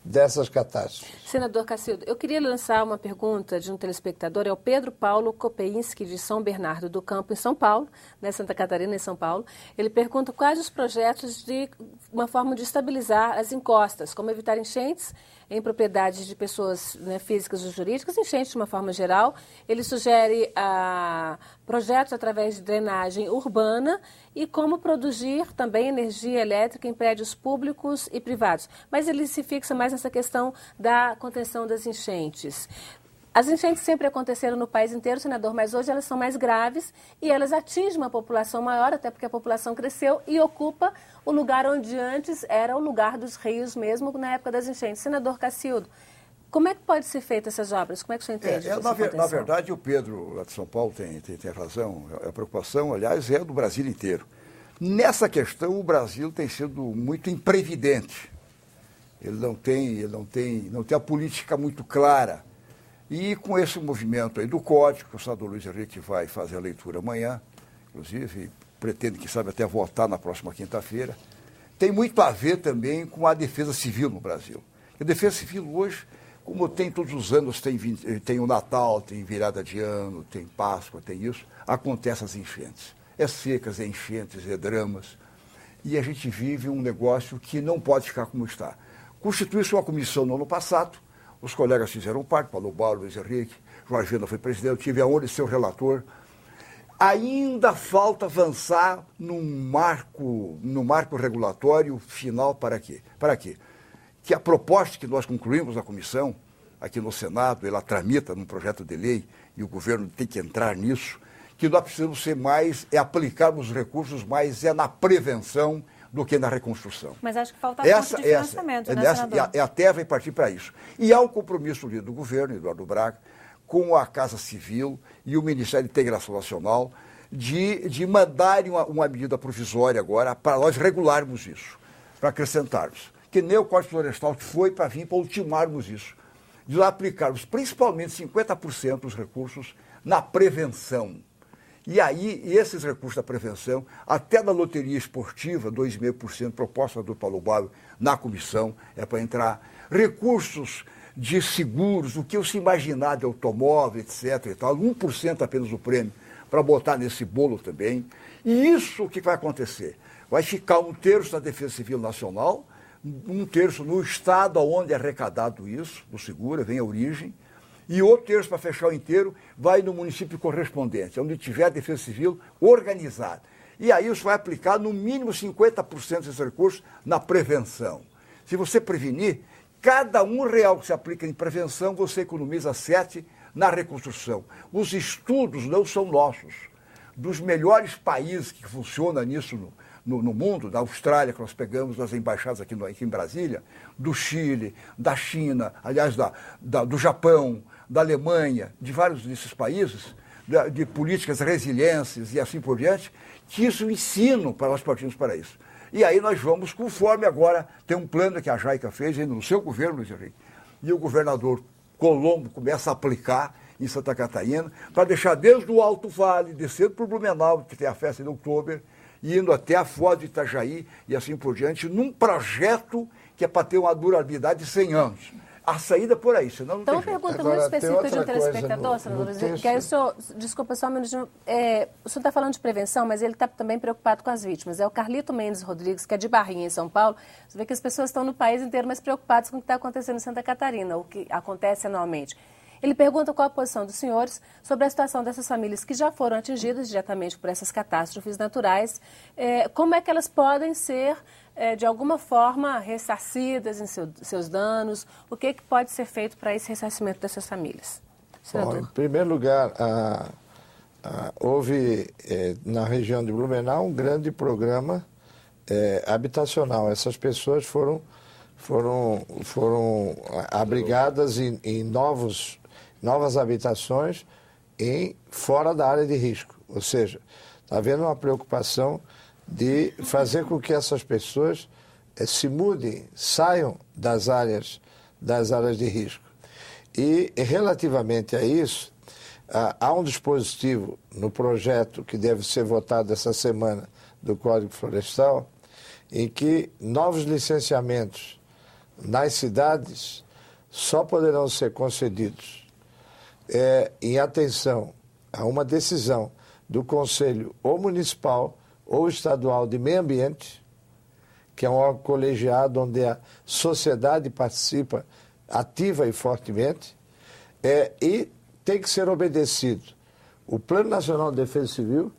dessas catástrofes. Senador Cacildo, eu queria lançar uma pergunta de um telespectador, é o Pedro Paulo Kopeinski, de São Bernardo do Campo, em São Paulo, né, Santa Catarina, em São Paulo. Ele pergunta quais os projetos de uma forma de estabilizar as encostas, como evitar enchentes em propriedades de pessoas, né, físicas ou jurídicas, enchentes de uma forma geral. Ele sugere projetos através de drenagem urbana e como produzir também energia elétrica em prédios públicos e privados. Mas ele se fixa mais nessa questão da contenção das enchentes. As enchentes sempre aconteceram no país inteiro, senador, mas hoje elas são mais graves e elas atingem uma população maior, até porque a população cresceu e ocupa o lugar onde antes era o lugar dos rios mesmo, na época das enchentes. Senador Cacildo, como é que pode ser feita essas obras? Como é que o senhor entende? Na verdade, o Pedro, lá de São Paulo, tem razão. A preocupação, aliás, é do Brasil inteiro. Nessa questão, o Brasil tem sido muito imprevidente. Ele não tem a política muito clara. E com esse movimento aí do Código, que o senador Luiz Henrique vai fazer a leitura amanhã, inclusive, pretende, quem sabe, até votar na próxima quinta-feira, tem muito a ver também com a defesa civil no Brasil. A defesa civil hoje, como tem todos os anos, tem o Natal, tem virada de ano, tem Páscoa, tem isso, acontecem as enchentes. É secas, é enchentes, é dramas. E a gente vive um negócio que não pode ficar como está. Constituiu-se uma comissão no ano passado, os colegas fizeram parte, Paulo Bauer, Luiz Henrique, Jorge Venda foi presidente, eu tive a honra de ser o relator. Ainda falta avançar no marco regulatório final para quê? Que a proposta que nós concluímos na comissão, aqui no Senado, ela tramita num projeto de lei e o governo tem que entrar nisso, que nós precisamos ser mais, aplicarmos os recursos mais na prevenção do que na reconstrução. Mas acho que falta fonte de financiamento, né, senador? A terra vai partir para isso. E há um compromisso do governo, Eduardo Braga, com a Casa Civil e o Ministério da Integração Nacional de mandarem uma medida provisória agora para nós regularmos isso, para acrescentarmos. Que nem o Código Florestal foi para vir para ultimarmos isso, de aplicarmos principalmente 50% dos recursos na prevenção. E aí, esses recursos da prevenção, até da loteria esportiva, 2,5% proposta do Paulo Bauer na comissão, é para entrar. Recursos de seguros, o que eu se imaginar de automóvel, etc. e tal, 1% apenas do prêmio, para botar nesse bolo também. E isso o que vai acontecer? Vai ficar 1/3 na Defesa Civil Nacional, 1/3 no Estado onde é arrecadado isso, do Segura, vem a origem, e outro terço para fechar o inteiro vai no município correspondente, onde tiver a Defesa Civil organizada. E aí isso vai aplicar no mínimo 50% desses recursos na prevenção. Se você prevenir, cada R$1 que se aplica em prevenção, você economiza 7 na reconstrução. Os estudos não são nossos. Dos melhores países que funcionam nisso no mundo, da Austrália, que nós pegamos das embaixadas aqui em Brasília, do Chile, da China, aliás, do Japão, da Alemanha, de vários desses países, de políticas resilientes e assim por diante, que isso ensina para nós partirmos para isso. E aí nós vamos, conforme agora tem um plano que a JAICA fez ainda no seu governo, Luiz Henrique, e o governador Colombo começa a aplicar em Santa Catarina, para deixar desde o Alto Vale, descendo para o Blumenau, que tem a festa de outubro, e indo até a Foz de Itajaí e assim por diante, num projeto que é para ter uma durabilidade de 100 anos. A saída é por aí, senão não então, tem jeito. Então, uma pergunta muito específica de um telespectador, senador, que aí o senhor, desculpa só um minutinho, o senhor está falando de prevenção, mas ele está também preocupado com as vítimas. É o Carlito Mendes Rodrigues, que é de Barrinha, em São Paulo. Você vê que as pessoas estão no país inteiro mais preocupadas com o que está acontecendo em Santa Catarina, o que acontece anualmente. Ele pergunta qual a posição dos senhores sobre a situação dessas famílias que já foram atingidas diretamente por essas catástrofes naturais, como é que elas podem ser, de alguma forma, ressarcidas em seus danos, o que pode ser feito para esse ressarcimento dessas famílias? Bom, em primeiro lugar, houve na região de Blumenau um grande programa habitacional. Essas pessoas foram abrigadas em novas habitações fora da área de risco. Ou seja, está havendo uma preocupação de fazer com que essas pessoas se mudem, saiam das áreas de risco. E, relativamente a isso, há um dispositivo no projeto que deve ser votado essa semana do Código Florestal, em que novos licenciamentos nas cidades só poderão ser concedidos em atenção a uma decisão do Conselho ou Municipal ou Estadual de Meio Ambiente, que é um órgão colegiado onde a sociedade participa ativa e fortemente, e tem que ser obedecido o Plano Nacional de Defesa Civil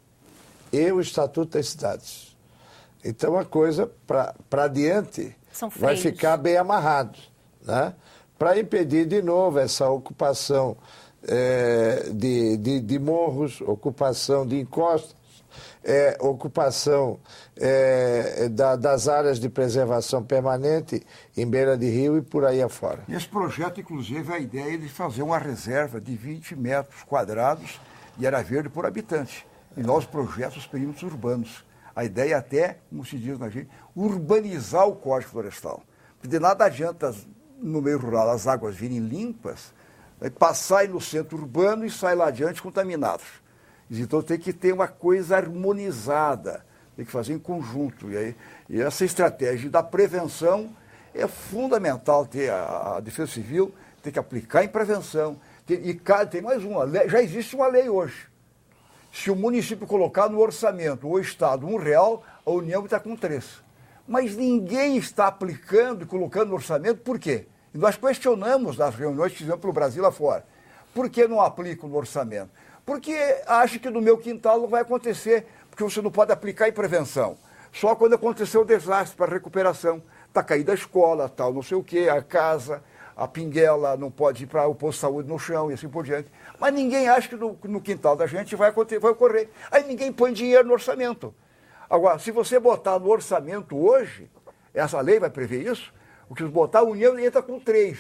e o Estatuto das Cidades. Então a coisa, para adiante, vai ficar bem amarrado, né? Para impedir de novo essa ocupação de morros, ocupação de encostas, ocupação das áreas de preservação permanente em beira de rio e por aí afora. Nesse projeto, inclusive, a ideia é de fazer uma reserva de 20 metros quadrados de área verde por habitante. E nós projetos os perímetros urbanos. A ideia é até, como se diz na gente, urbanizar o Código Florestal. Porque de nada adianta no meio rural as águas virem limpas, passar aí no centro urbano e sair lá adiante contaminados. Então tem que ter uma coisa harmonizada, tem que fazer em conjunto. E essa estratégia da prevenção é fundamental ter a Defesa Civil, tem que aplicar em prevenção. Tem mais uma, já existe uma lei hoje. Se o município colocar no orçamento, o Estado, R$1, a União está com 3. Mas ninguém está aplicando e colocando no orçamento, por quê? E nós questionamos nas reuniões que fizemos pelo Brasil lá fora. Por que não aplicam no orçamento? Porque acha que no meu quintal não vai acontecer, porque você não pode aplicar em prevenção. Só quando aconteceu o desastre para recuperação. Está caída a escola, tal, não sei o quê, a casa, a pinguela, não pode ir para o posto de saúde no chão e assim por diante. Mas ninguém acha que no quintal da gente vai ocorrer. Aí ninguém põe dinheiro no orçamento. Agora, se você botar no orçamento hoje, essa lei vai prever isso, o que botar a União entra com 3.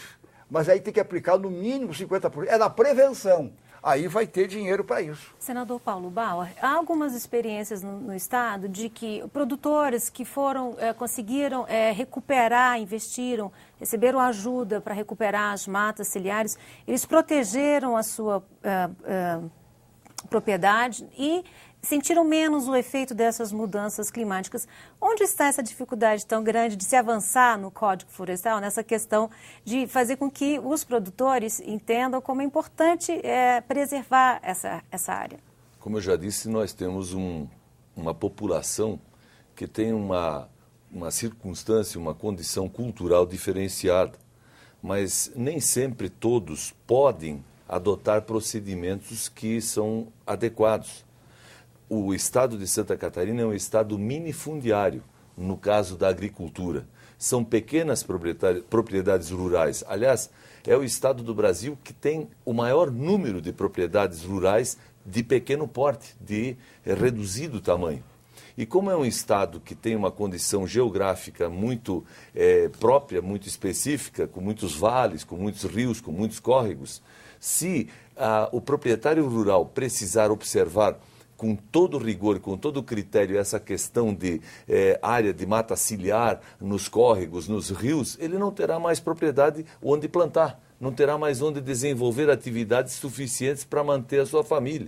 Mas aí tem que aplicar no mínimo 50%. É na prevenção. Aí vai ter dinheiro para isso. Senador Paulo Bauer, há algumas experiências no Estado de que produtores que conseguiram recuperar, investiram, receberam ajuda para recuperar as matas ciliares, eles protegeram a sua propriedade e sentiram menos o efeito dessas mudanças climáticas. Onde está essa dificuldade tão grande de se avançar no Código Florestal, nessa questão de fazer com que os produtores entendam como é importante preservar essa área? Como eu já disse, nós temos uma população que tem uma circunstância, uma condição cultural diferenciada, mas nem sempre todos podem adotar procedimentos que são adequados. O estado de Santa Catarina é um estado minifundiário, no caso da agricultura. São pequenas propriedades rurais. Aliás, é o estado do Brasil que tem o maior número de propriedades rurais de pequeno porte, de reduzido tamanho. E como é um estado que tem uma condição geográfica muito própria, muito específica, com muitos vales, com muitos rios, com muitos córregos, se o proprietário rural precisar observar com todo rigor, com todo critério, essa questão de área de mata ciliar nos córregos, nos rios, ele não terá mais propriedade onde plantar, não terá mais onde desenvolver atividades suficientes para manter a sua família.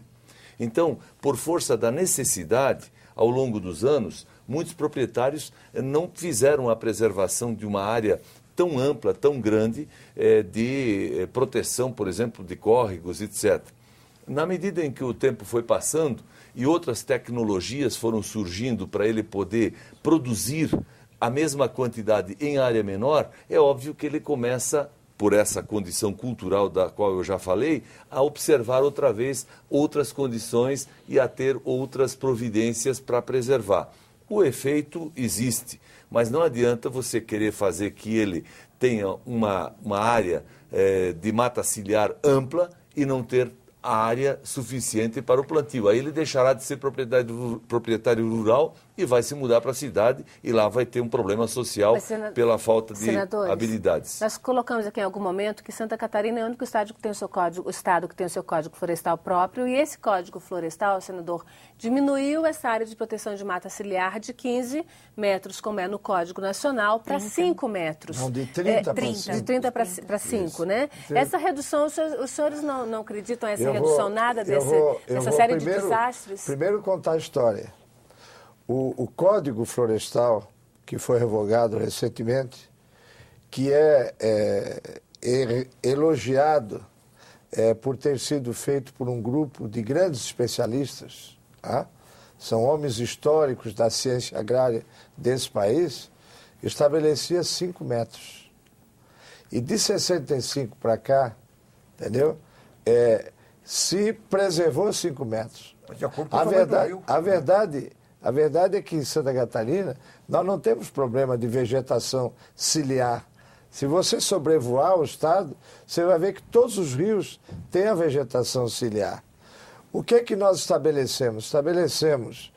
Então, por força da necessidade, ao longo dos anos, muitos proprietários não fizeram a preservação de uma área tão ampla, tão grande, de proteção, por exemplo, de córregos, etc. Na medida em que o tempo foi passando e outras tecnologias foram surgindo para ele poder produzir a mesma quantidade em área menor, é óbvio que ele começa, por essa condição cultural da qual eu já falei, a observar outra vez outras condições e a ter outras providências para preservar. O efeito existe, mas não adianta você querer fazer que ele tenha uma área de mata ciliar ampla e não ter a área suficiente para o plantio. Aí ele deixará de ser proprietário rural e vai se mudar para a cidade e lá vai ter um problema social pela falta de habilidades. Nós colocamos aqui em algum momento que Santa Catarina é o único estado que tem o seu código florestal próprio e esse código florestal, senador, diminuiu essa área de proteção de mata ciliar de 15 metros, como é no Código Nacional, para 5 metros. Não, de 30 para 5. De 30 para 5, né? Essa redução, os senhores não acreditam nessa redução, nada dessa série de desastres? Primeiro contar a história. O Código Florestal, que foi revogado recentemente, que é elogiado por ter sido feito por um grupo de grandes especialistas, tá? São homens históricos da ciência agrária desse país, estabelecia 5 metros. E de 65 para cá, entendeu? Se preservou 5 metros. A verdade é que em Santa Catarina nós não temos problema de vegetação ciliar. Se você sobrevoar o estado, você vai ver que todos os rios têm a vegetação ciliar. O que é que nós estabelecemos? Estabelecemos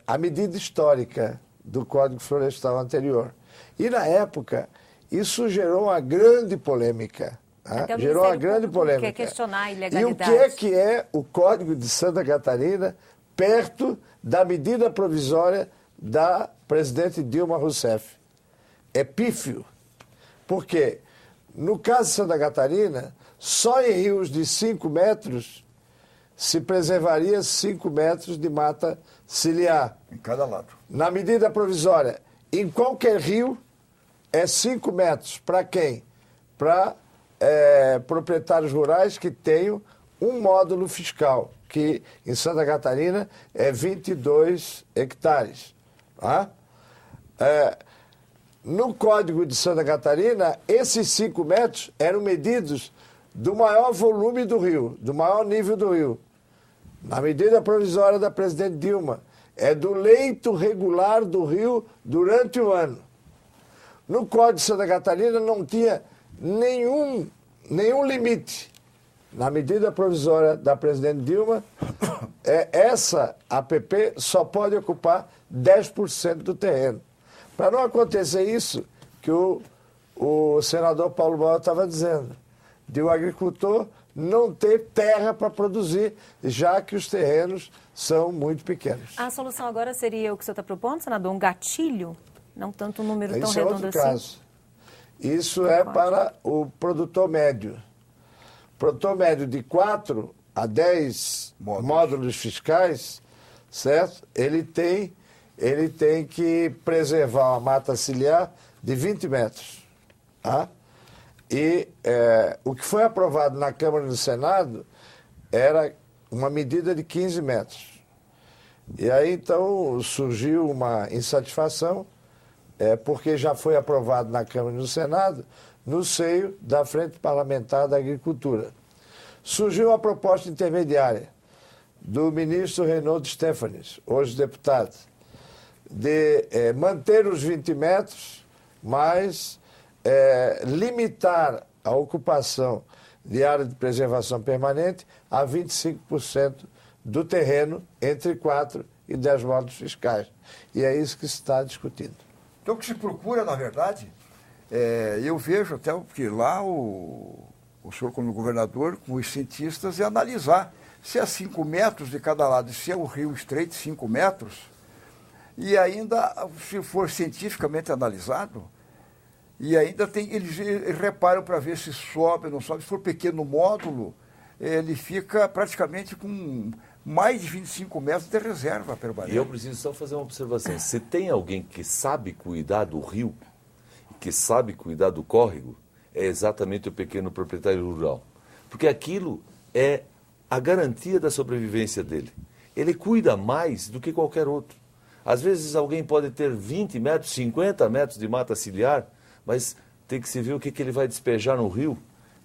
a medida histórica do Código Florestal anterior. E, na época, isso gerou uma grande polêmica. Tá? Gerou uma grande polêmica. Quer questionar a ilegalidade. E o que é o Código de Santa Catarina perto da medida provisória da presidente Dilma Rousseff? É pífio. Porque, no caso de Santa Catarina, só em rios de 5 metros se preservaria 5 metros de mata ciliar. Em cada lado. Na medida provisória, em qualquer rio, é 5 metros. Para quem? Para proprietários rurais que tenham um módulo fiscal, que em Santa Catarina é 22 hectares. Tá? No Código de Santa Catarina, esses 5 metros eram medidos do maior volume do rio, do maior nível do rio. Na medida provisória da presidente Dilma, é do leito regular do rio durante o ano. No Código de Santa Catarina não tinha nenhum limite. Na medida provisória da presidente Dilma, essa APP só pode ocupar 10% do terreno. Para não acontecer isso que o senador Paulo Maior estava dizendo, de o agricultor não ter terra para produzir, já que os terrenos são muito pequenos. A solução agora seria o que o senhor está propondo, senador? Um gatilho? Não tanto um número tão redondo assim? Isso é outro caso. Isso é para o produtor médio. Produtor médio de 4 a 10 módulos fiscais, certo? Ele tem que preservar uma mata ciliar de 20 metros. Tá? E o que foi aprovado na Câmara e no Senado era uma medida de 15 metros. E aí, então, surgiu uma insatisfação, porque já foi aprovado na Câmara e no Senado, no seio da Frente Parlamentar da Agricultura. Surgiu a proposta intermediária do ministro Reinaldo Stefanes, hoje deputado, de manter os 20 metros, mas limitar a ocupação de área de preservação permanente a 25% do terreno entre 4 e 10 módulos fiscais. E é isso que se está discutindo. Então, o que se procura, na verdade, eu vejo até que lá o senhor, como governador, com os cientistas, é analisar se é 5 metros de cada lado, se é o rio estreito, 5 metros, e ainda, se for cientificamente analisado, e ainda eles reparam para ver se sobe ou não sobe. Se for pequeno módulo, ele fica praticamente com mais de 25 metros de reserva permanente. E eu preciso só fazer uma observação. Se tem alguém que sabe cuidar do rio, que sabe cuidar do córrego, é exatamente o pequeno proprietário rural. Porque aquilo é a garantia da sobrevivência dele. Ele cuida mais do que qualquer outro. Às vezes alguém pode ter 20 metros, 50 metros de mata ciliar, mas tem que se ver o que ele vai despejar no rio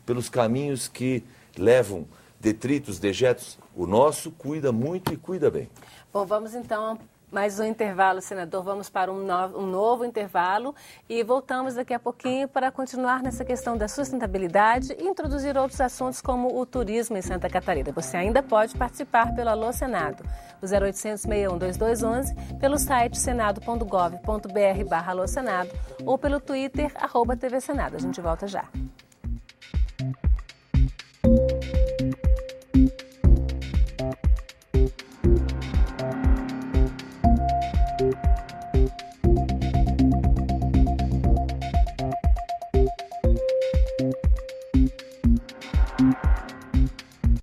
pelos caminhos que levam detritos, dejetos. O nosso cuida muito e cuida bem. Bom, vamos então mais um intervalo, senador. Vamos para um novo intervalo e voltamos daqui a pouquinho para continuar nessa questão da sustentabilidade e introduzir outros assuntos como o turismo em Santa Catarina. Você ainda pode participar pelo Alô Senado, o 0800 61 2211, pelo site senado.gov.br/Alô Senado ou pelo Twitter @TV Senado. A gente volta já.